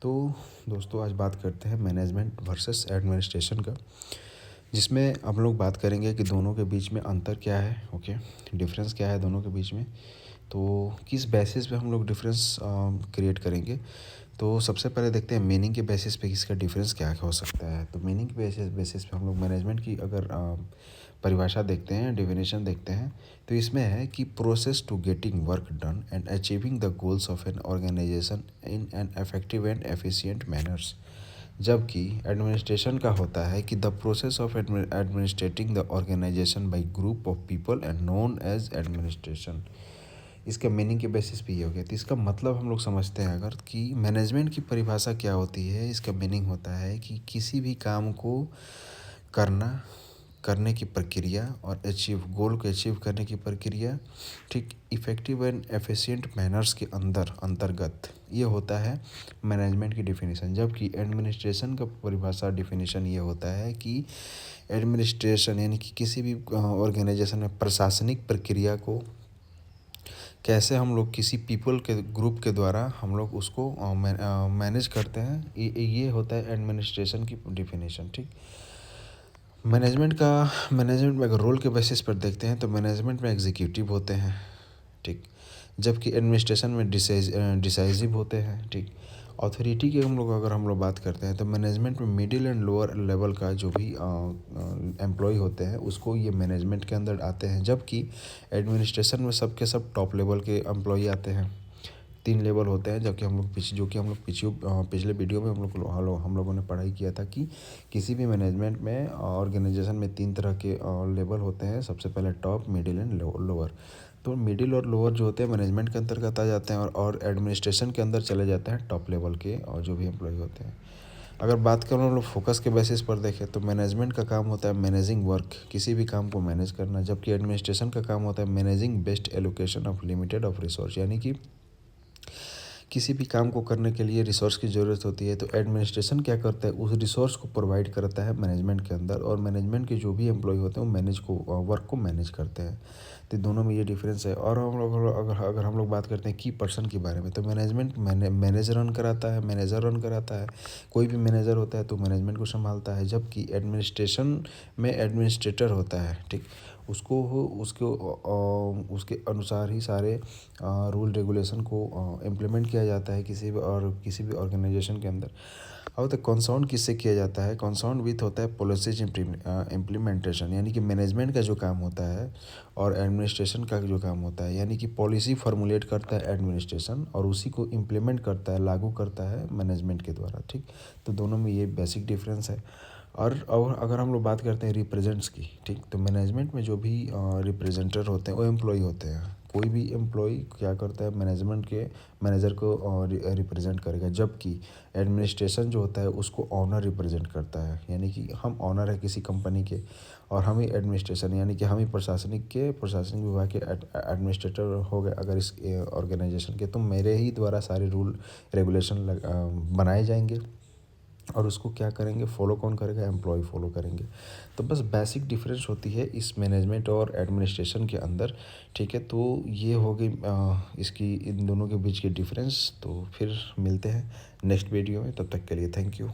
तो दोस्तों आज बात करते हैं मैनेजमेंट वर्सेस एडमिनिस्ट्रेशन का, जिसमें हम लोग बात करेंगे कि दोनों के बीच में अंतर क्या है, ओके, डिफरेंस क्या है दोनों के बीच में। तो किस बेसिस पे हम लोग डिफरेंस क्रिएट करेंगे। तो सबसे पहले देखते हैं मीनिंग के बेसिस पे इसका डिफरेंस क्या हो सकता है। तो मीनिंग के बेसिस पे हम लोग मैनेजमेंट की अगर परिभाषा देखते हैं, डेफिनेशन देखते हैं, तो इसमें है कि process to getting work done and achieving the goals of an organization in an effective and efficient manners. जबकि एडमिनिस्ट्रेशन का होता है कि the process of administrating the organization by group of people and known as administration. इसका meaning के basis पे ये हो गया। तो इसका मतलब हम लोग समझते हैं अगर कि मैनेजमेंट की परिभाषा क्या होती है। इसका मीनिंग होता है कि किसी भी काम को करना, करने की प्रक्रिया और गोल को अचीव करने की प्रक्रिया, ठीक, इफ़ेक्टिव एंड एफिशिएंट मैनर्स के अंतर्गत ये होता है मैनेजमेंट की डिफिनीशन। जबकि एडमिनिस्ट्रेशन का परिभाषा डिफिनीशन ये होता है कि एडमिनिस्ट्रेशन यानी कि किसी भी ऑर्गेनाइजेशन में प्रशासनिक प्रक्रिया को कैसे हम लोग किसी पीपल के ग्रुप के द्वारा हम लोग उसको मैनेज करते हैं, ये होता है एडमिनिस्ट्रेशन की डिफिनीशन। ठीक, मैनेजमेंट में अगर रोल के बेसिस पर देखते हैं तो मैनेजमेंट में एग्जीक्यूटिव होते हैं, ठीक, जबकि एडमिनिस्ट्रेशन में डिसाइसिव होते हैं। ठीक, अथॉरिटी की हम लोग बात करते हैं तो मैनेजमेंट में मिडिल एंड लोअर लेवल का जो भी एम्प्लॉय होते हैं उसको ये मैनेजमेंट के अंदर आते हैं। जबकि एडमिनिस्ट्रेशन में सब के सब टॉप लेवल के एम्प्लॉय आते हैं। 3 लेवल होते हैं, जबकि हम लोग पिछले वीडियो में हम लोगों ने पढ़ाई किया था कि किसी भी मैनेजमेंट में ऑर्गेनाइजेशन में 3 तरह के लेवल होते हैं। सबसे पहले टॉप, मिडिल एंड लोअर। तो मिडिल और लोअर जो होते हैं मैनेजमेंट के अंतर्गत आ जाते हैं और एडमिनिस्ट्रेशन के अंदर चले जाते हैं टॉप लेवल के और जो भी एम्प्लॉय होते हैं। अगर बात करें हम लोग फोकस के बेसिस पर देखें तो मैनेजमेंट का काम होता है मैनेजिंग वर्क, किसी भी काम को मैनेज करना। जबकि एडमिनिस्ट्रेशन का काम होता है managing best allocation of limited of resource, यानी कि किसी भी काम को करने के लिए रिसोर्स की ज़रूरत होती है। तो एडमिनिस्ट्रेशन क्या करता है, उस रिसोर्स को प्रोवाइड करता है मैनेजमेंट के अंदर, और मैनेजमेंट के जो भी एम्प्लॉय होते हैं वो वर्क को मैनेज करते हैं। तो दोनों में ये डिफरेंस है। और हम लोग अगर हम लोग बात करते हैं की पर्सन के बारे में, तो मैनेजमेंट मैनेजर रन कराता है। कोई भी मैनेजर होता है तो मैनेजमेंट को संभालता है। जबकि एडमिनिस्ट्रेशन में एडमिनिस्ट्रेटर होता है, ठीक, उसके अनुसार ही सारे रूल रेगुलेशन को इम्प्लीमेंट किया जाता है किसी भी ऑर्गेनाइजेशन के अंदर। और तो कंसर्न किससे किया जाता है, कंसर्न विथ होता है पॉलिसीज इम्प्लीमेंटेशन, यानी कि मैनेजमेंट का जो काम होता है और एडमिनिस्ट्रेशन का जो काम होता है, यानी कि पॉलिसी फॉर्मुलेट करता है एडमिनिस्ट्रेशन और उसी को इम्प्लीमेंट करता है, लागू करता है मैनेजमेंट के द्वारा। ठीक, तो दोनों में ये बेसिक डिफरेंस है। और अगर हम लोग बात करते हैं रिप्रेजेंट्स की, ठीक, तो मैनेजमेंट में जो भी रिप्रेजेंटर होते हैं वो एम्प्लॉय होते हैं। कोई भी एम्प्लॉय क्या करता है, मैनेजमेंट के मैनेजर को रिप्रेजेंट करेगा। जबकि एडमिनिस्ट्रेशन जो होता है उसको ऑनर रिप्रेजेंट करता है, यानी कि हम ऑनर है किसी कंपनी के और हम ही एडमिनिस्ट्रेशन यानी कि हम ही प्रशासनिक विभाग के एडमिनिस्ट्रेटर हो गए अगर इस ऑर्गेनाइजेशन के। तो मेरे ही द्वारा सारे रूल रेगुलेशन बनाए जाएंगे और उसको क्या करेंगे, फॉलो कौन करेगा, एम्प्लॉय फॉलो करेंगे। तो बस बेसिक डिफरेंस होती है इस मैनेजमेंट और एडमिनिस्ट्रेशन के अंदर। ठीक है, तो ये हो गई इसकी इन दोनों के बीच की डिफरेंस। तो फिर मिलते हैं नेक्स्ट वीडियो में, तब तक के लिए थैंक यू।